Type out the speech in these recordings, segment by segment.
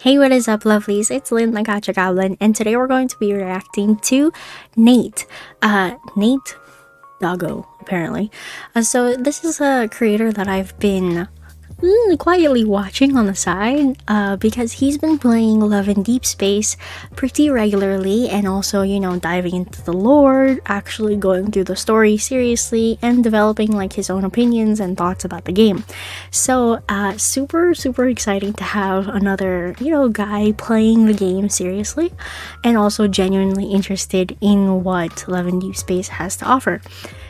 Hey, what is up, lovelies? It's Lynn, the Gacha Goblin, and today we're going to be reacting to Nayt. Nayt Doggo, apparently. So this is a creator that I've been quietly watching on the side because he's been playing Love in Deepspace pretty regularly, and also, you know, diving into the lore, actually going through the story seriously, and developing like his own opinions and thoughts about the game. So super exciting to have another, you know, guy playing the game seriously and also genuinely interested in what Love in Deepspace has to offer.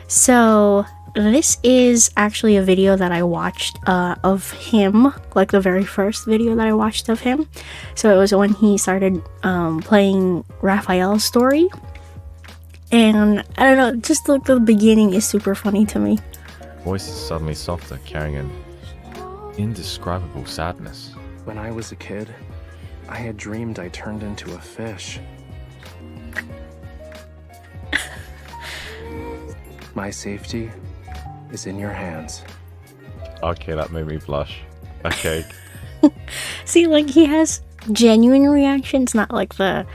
So this is actually a video that I watched of him, like the very first video that I watched of him. So it was when he started playing Raphael's story, and I don't know, just like the beginning is super funny to me. Voice is suddenly softer, carrying an indescribable sadness. When I was a kid, I had dreamed I turned into a fish. My safety is in your hands. Okay, that made me blush. Okay. See, like, he has genuine reactions, not like the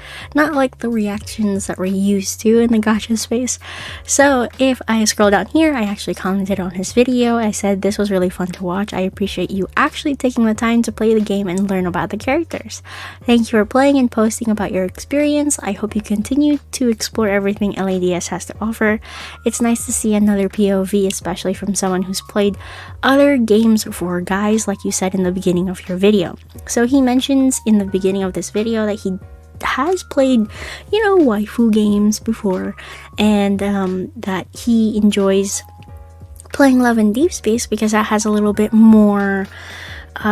reactions that we're used to in the gacha space. So if I scroll down here, I actually commented on his video. I said this was really fun to watch. I appreciate you actually taking the time to play the game and learn about the characters. Thank you for playing and posting about your experience. I hope you continue to explore everything LADS has to offer. It's nice to see another POV, especially from someone who's played other games for guys, like you said in the beginning of your video. So he mentions in the beginning of this video that he has played, you know, waifu games before, and that he enjoys playing Love in Deepspace because that has a little bit more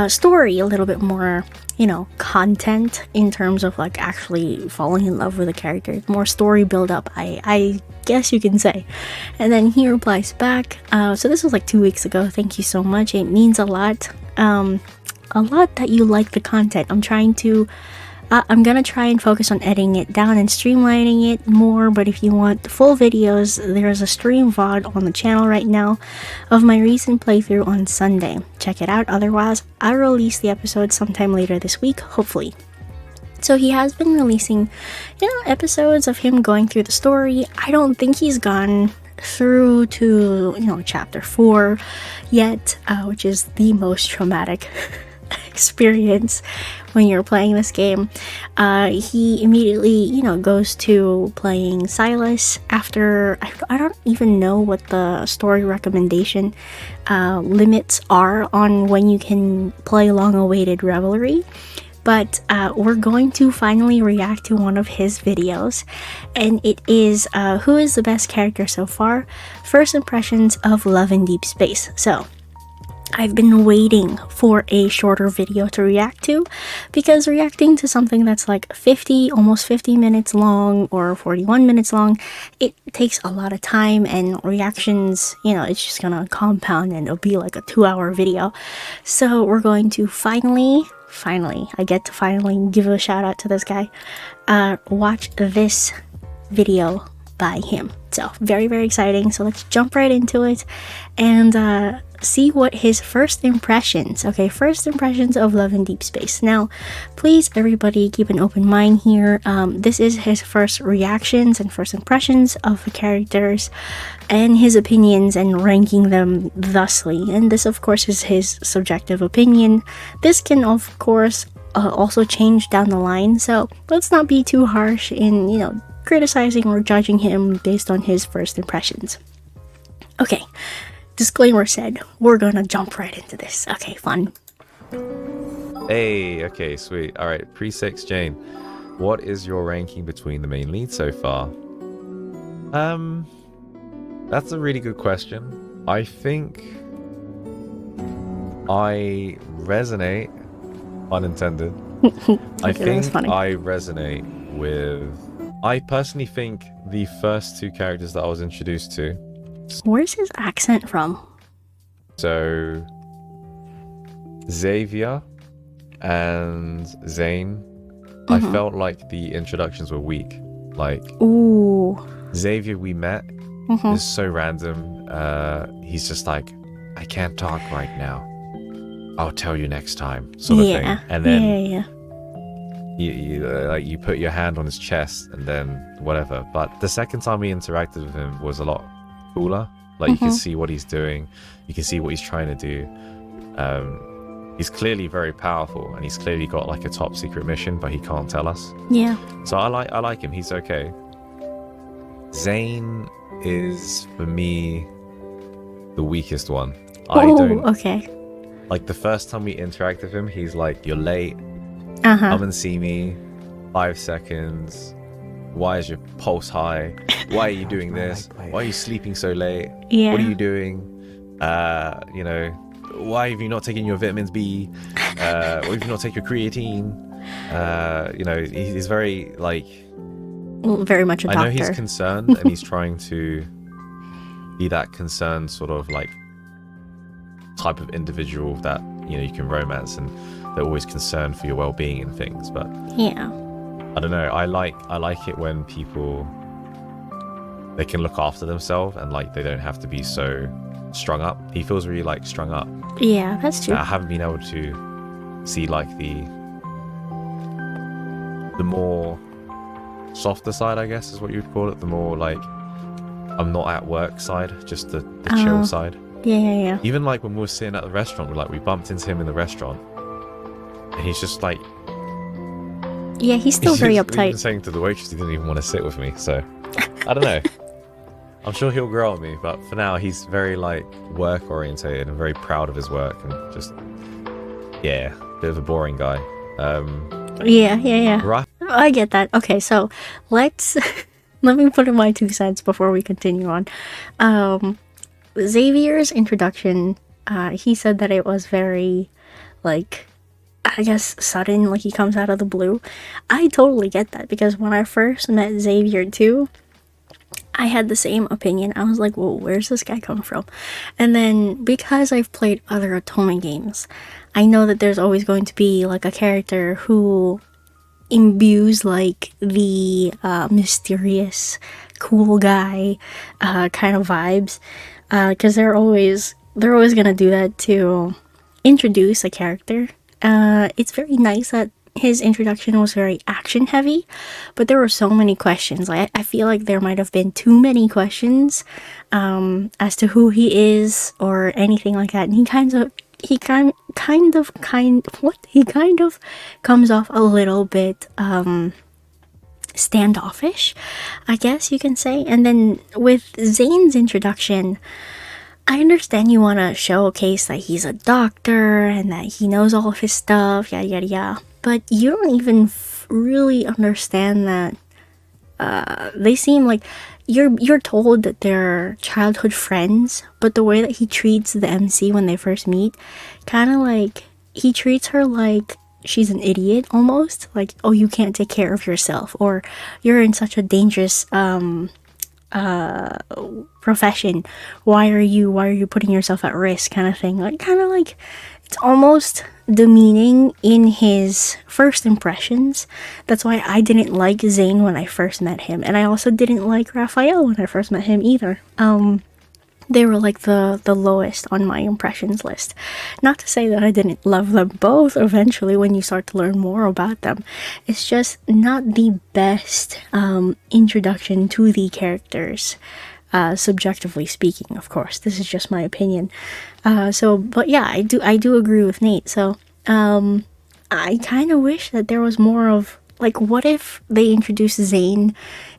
story, a little bit more, you know, content in terms of like actually falling in love with the character, more story build up, I guess you can say. And then he replies back, so this was like 2 weeks ago. Thank you so much. It means a lot that you like the content. I'm gonna try and focus on editing it down and streamlining it more, but if you want full videos, there's a stream VOD on the channel right now of my recent playthrough on Sunday. Check it out. Otherwise, I'll release the episode sometime later this week, hopefully. So he has been releasing, you know, episodes of him going through the story. I don't think he's gone through to, you know, chapter 4 yet, which is the most traumatic experience when you're playing this game. He immediately, you know, goes to playing Silus after, I don't even know what the story recommendation limits are on when you can play long-awaited Revelry, but we're going to finally react to one of his videos, and it is who is the best character so far? First impressions of Love in Deepspace. So I've been waiting for a shorter video to react to, because reacting to something that's like almost 50 minutes long or 41 minutes long, it takes a lot of time, and reactions, you know, it's just gonna compound and it'll be like a 2-hour video. So we're going to finally, I get to finally give a shout out to this guy, watch this video by him. So very exciting. So let's jump right into it and see what his first impressions of Love in Deepspace. Now, please everybody keep an open mind here. This is his first reactions and first impressions of the characters and his opinions, and ranking them thusly, and this of course is his subjective opinion. This can of course also change down the line, so let's not be too harsh in, you know, criticizing or judging him based on his first impressions. Okay, disclaimer said, we're gonna jump right into this. Okay, fun. Hey, okay, sweet. Alright, pre-6 Jane. What is your ranking between the main leads so far? That's a really good question. I think I resonate, unintended. I think I resonate with, I personally think the first two characters that I was introduced to. Where's his accent from? So, Xavier and Zayne, I felt like the introductions were weak. Like, ooh, Xavier we met is so random. He's just like, I can't talk right now. I'll tell you next time, sort of thing. And then you put your hand on his chest and then whatever. But the second time we interacted with him was a lot cooler. Like, you can see what he's doing, you can see what he's trying to do. He's clearly very powerful, and he's clearly got like a top secret mission, but he can't tell us. Yeah. So I like him. He's okay. Zayne is, for me, the weakest one. Okay. Like, the first time we interact with him, he's like, "You're late. Uh-huh. Come and see me. 5 seconds. Why is your pulse high? Why are you doing this? Why are you sleeping so late? Yeah. What are you doing? You know, why have you not taken your vitamins B? Why have you not taken your creatine?" You know, he's very, like... Very much a doctor. I know he's concerned, and he's trying to be that concerned sort of, like, type of individual that, you know, you can romance, and they're always concerned for your well-being and things. But yeah, I don't know, I like it when people, they can look after themselves, and like, they don't have to be so strung up. He feels really like strung up. Yeah, that's true. I haven't been able to see like the more softer side, I guess is what you would call it, the more like I'm not at work side, just the chill side. Yeah. Even like when we were sitting at the restaurant, we bumped into him in the restaurant, and he's just like... Yeah, he's still very uptight. Even saying to the waitress he didn't even want to sit with me, so... I don't know. I'm sure he'll grow on me, but for now he's very like work orientated and very proud of his work, and just... Yeah, bit of a boring guy. Yeah. I get that. Okay, so let's... let me put in my 2 cents before we continue on. Xavier's introduction, he said that it was very, like, I guess sudden, like he comes out of the blue. I totally get that, because when I first met Xavier too, I had the same opinion. I was like, whoa, where's this guy come from? And then because I've played other Otome games, I know that there's always going to be like a character who imbues like the mysterious, cool guy kind of vibes. Because they're always gonna do that to introduce a character. It's very nice that his introduction was very action heavy, but there were so many questions. I feel like there might have been too many questions as to who he is or anything like that. And he kind of comes off a little bit standoffish, I guess you can say. And then with Zayne's introduction, I understand you want to showcase that he's a doctor and that he knows all of his stuff, yada yada yada, but you don't even really understand that they seem like you're told that they're childhood friends, but the way that he treats the MC when they first meet, kind of like he treats her like she's an idiot almost, like, oh, you can't take care of yourself, or you're in such a dangerous profession, why are you putting yourself at risk, kind of thing. Like, kind of like it's almost demeaning in his first impressions. That's why I didn't like Zayne when I first met him, and I also didn't like Raphael when I first met him either. They were like the lowest on my impressions list. Not to say that I didn't love them both eventually when you start to learn more about them. It's just not the best introduction to the characters, subjectively speaking, of course. This is just my opinion. But yeah, I do agree with Nayt. So I kind of wish that there was more of, like, what if they introduced Zayne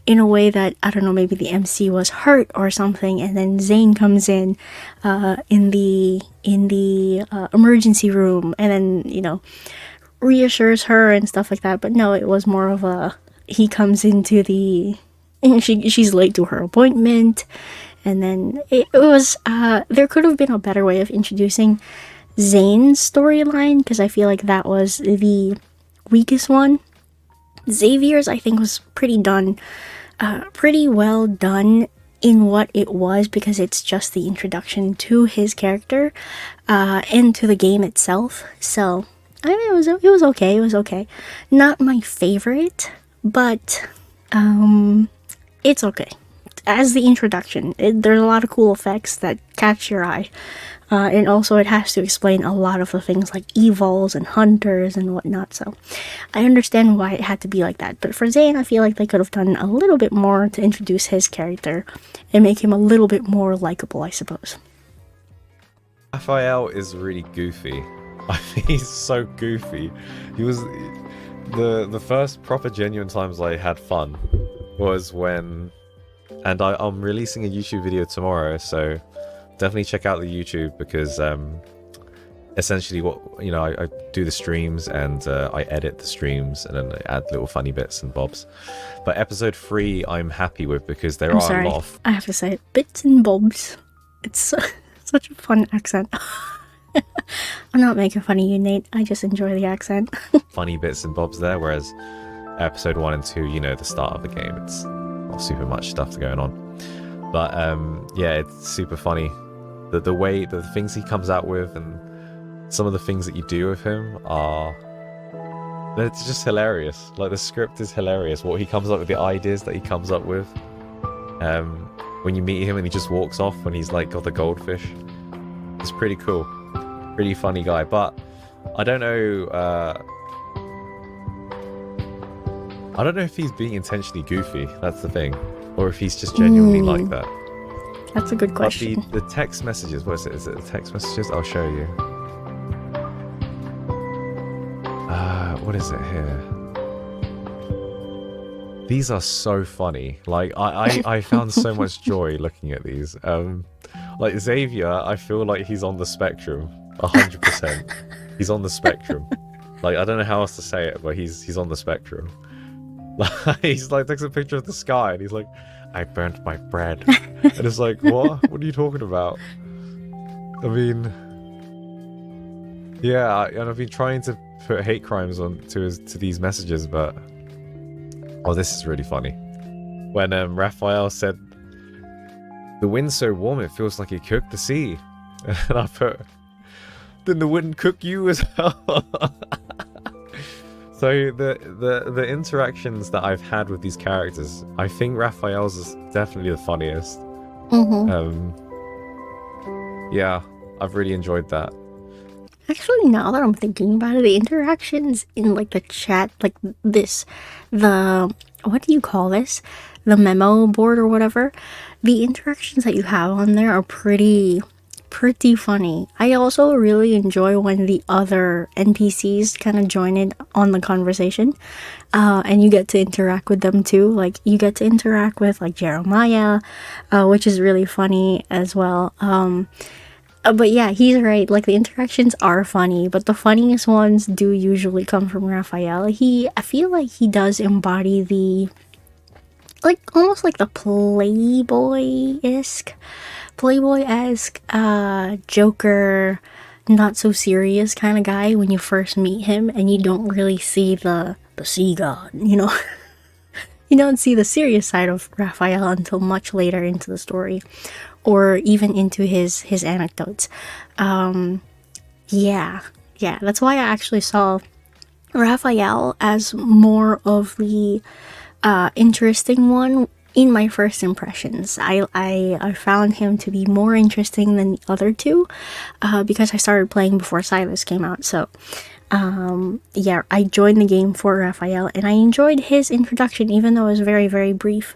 in a way that, I don't know, maybe the MC was hurt or something, and then Zayne comes in the emergency room, and then, you know, reassures her and stuff like that. But no, it was more of a, he comes into she's late to her appointment, and then it was there could have been a better way of introducing Zayne's storyline, because I feel like that was the weakest one. Xavier's, I think, was pretty well done in what it was, because it's just the introduction to his character and to the game itself. So I mean, it was okay. Not my favorite, but it's okay as the introduction. There's a lot of cool effects that catch your eye. And also it has to explain a lot of the things like evils and hunters and whatnot. So I understand why it had to be like that. But for Zayne, I feel like they could have done a little bit more to introduce his character and make him a little bit more likable, I suppose. Raphael is really goofy. I think he's so goofy. He was the first proper genuine times I had fun was when, and I'm releasing a YouTube video tomorrow, so definitely check out the YouTube because essentially what I do the streams and I edit the streams and then I add little funny bits and bobs. But episode 3 I'm happy with because there are a lot of, I have to say it, bits and bobs. It's such a fun accent. I'm not making fun of you, Nayt. I just enjoy the accent. funny bits and bobs there, whereas episode 1 and 2, the start of the game, it's not super much stuff going on. But yeah, it's super funny. The way, the things he comes out with and some of the things that you do with him it's just hilarious. Like, the script is hilarious. What he comes up with, the ideas that he comes up with. When you meet him and he just walks off when he's like got the goldfish. It's pretty cool. Really funny guy. But I don't know if he's being intentionally goofy. That's the thing. Or if he's just genuinely like that. That's a good question. But the text messages, what is it? Is it the text messages? I'll show you. What is it here? These are so funny. Like, I found so much joy looking at these. Like, Xavier, I feel like he's on the spectrum. 100%. He's on the spectrum. Like, I don't know how else to say it, but he's on the spectrum. He's like, takes a picture of the sky and he's like, I burnt my bread. And it's like, what? What are you talking about? I mean, yeah, and I've been trying to put hate crimes on to these messages, but oh, this is really funny. When Raphael said, the wind's so warm it feels like it cooked the sea. And I put, then the wind cook you as well. So the interactions that I've had with these characters, I think Raphael's is definitely the funniest. Yeah, I've really enjoyed that. Actually, now that I'm thinking about it, the interactions in like the chat, like this, what do you call this? The memo board or whatever. The interactions that you have on there are pretty funny. I also really enjoy when the other NPCs kind of join in on the conversation, and you get to interact with them too. Like, you get to interact with like Jeremiah, which is really funny as well. But yeah, he's right. Like, the interactions are funny, but the funniest ones do usually come from Raphael. I feel like he does embody the, like, almost like the Playboy-esque, Joker, not so serious kind of guy when you first meet him, and you don't really see the sea god, you don't see the serious side of Raphael until much later into the story, or even into his anecdotes. Yeah, that's why I actually saw Raphael as more of the interesting one in my first impressions. I found him to be more interesting than the other two, because I started playing before Silus came out. So yeah, I joined the game for Raphael, and I enjoyed his introduction, even though it was very, very brief.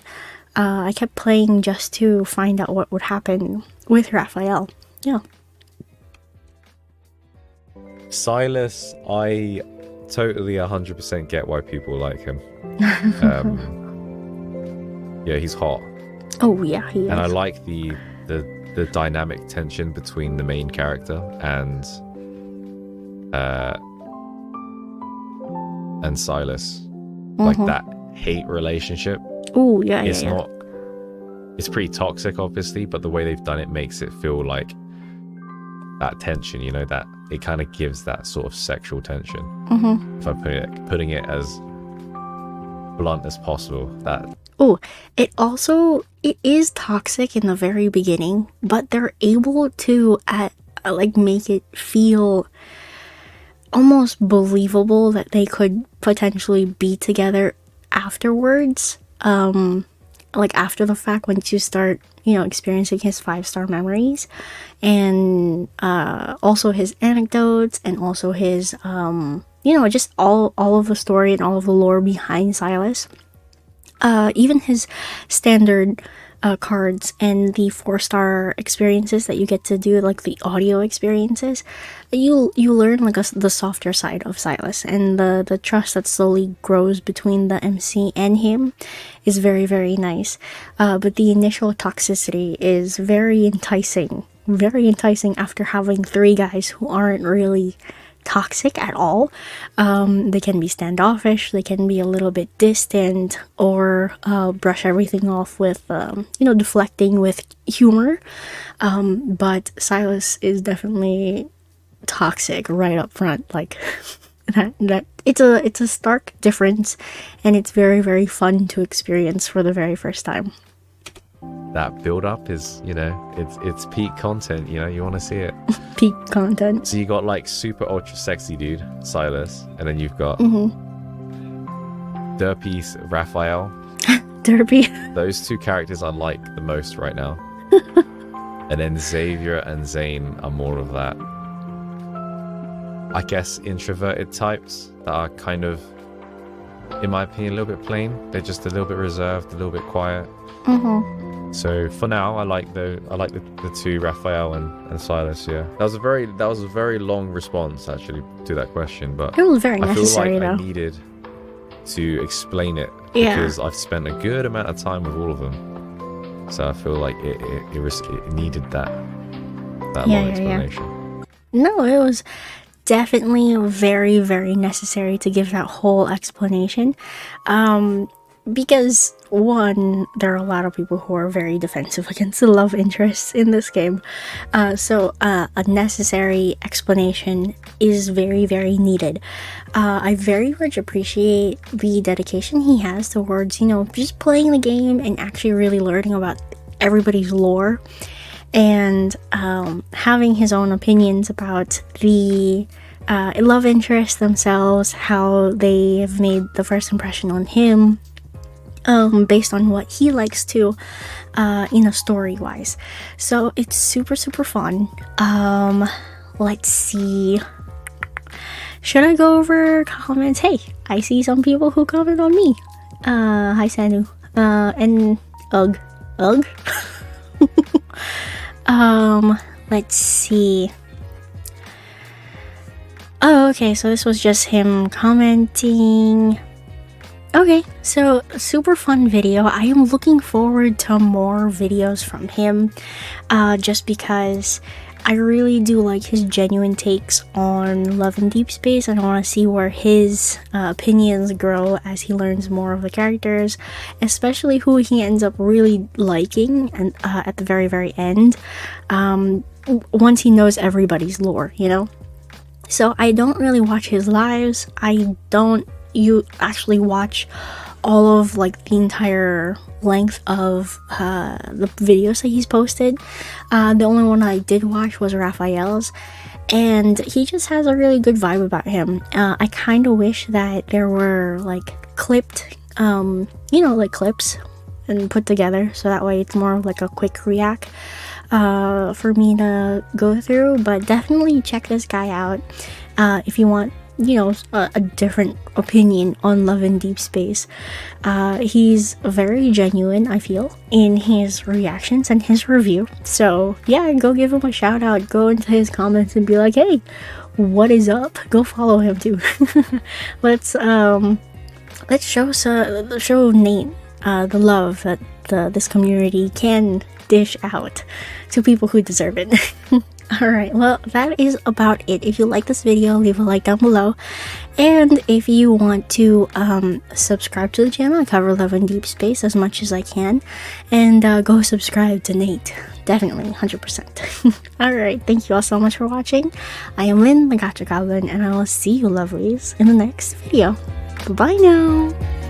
I kept playing just to find out what would happen with Raphael. Yeah. Silus, I totally 100% get why people like him. Yeah, he's hot. Oh yeah, he is. And I like the dynamic tension between the main character and Silus. Like that hate relationship. Oh yeah, it's not. It's pretty toxic, obviously, but the way they've done it makes it feel like that tension. That it kind of gives that sort of sexual tension. If I'm putting it as blunt as possible. That. Oh, it is toxic in the very beginning, but they're able to make it feel almost believable that they could potentially be together afterwards. Like, after the fact, once you start experiencing his 5-star memories, and also his anecdotes, and also his just all of the story and all of the lore behind Silus. Even his standard cards and the 4-star experiences that you get to do, like the audio experiences, you learn like the softer side of Silus, and the trust that slowly grows between the MC and him is very, very nice. But the initial toxicity is very enticing after having 3 guys who aren't really toxic at all. They can be standoffish, they can be a little bit distant, or brush everything off with deflecting with humor, but Silus is definitely toxic right up front. Like that it's a stark difference, and it's very, very fun to experience for the very first time. That build up is, it's peak content, you want to see it. Peak content. So you got like super ultra sexy dude, Silus, and then you've got derpy Raphael. Derpy. Those 2 characters I like the most right now. And then Xavier and Zayne are more of that, I guess, introverted types that are kind of, in my opinion, a little bit plain. They're just a little bit reserved, a little bit quiet. So for now, I like the 2, Raphael and Silus. Yeah, that was a very long response actually to that question, but it was very I necessary. feel like though I needed to explain it Yeah. because I've spent a good amount of time with all of them, so I feel like it needed that long explanation. No, it was definitely very, very necessary to give that whole explanation, because one, there are a lot of people who are very defensive against the love interests in this game, so a necessary explanation is very, very needed. I very much appreciate the dedication he has towards just playing the game and actually really learning about everybody's lore, and having his own opinions about the love interests themselves, how they have made the first impression on him, based on what he likes to, story wise. So it's super, super fun. Let's see. Should I go over comments? Hey, I see some people who comment on me. Hi Sanu. And ugh. Let's see. Oh, okay, so this was just him commenting. Okay, so super fun video. I am looking forward to more videos from him, just because I really do like his genuine takes on Love in Deepspace, and I want to see where his opinions grow as he learns more of the characters, especially who he ends up really liking, and at the very, very end, once he knows everybody's lore, So I don't really watch his lives. You actually watch all of like the entire length of the videos that he's posted. The only one I did watch was Raphael's, and he just has a really good vibe about him. I kind of wish that there were like clipped like clips and put together, so that way it's more of like a quick react for me to go through. But definitely check this guy out if you want a different opinion on Love in Deepspace. He's very genuine, I feel, in his reactions and his review. So yeah, go give him a shout out, go into his comments and be like, hey, what is up? Go follow him too. Let's show Nayt the love that this community can dish out to people who deserve it. Alright, well, that is about it. If you like this video, leave a like down below. And if you want to subscribe to the channel, I cover Love in Deepspace as much as I can. And go subscribe to Nayt. Definitely, 100%. Alright, thank you all so much for watching. I am Lynn, the Gacha Goblin, and I will see you lovelies in the next video. Bye-bye now!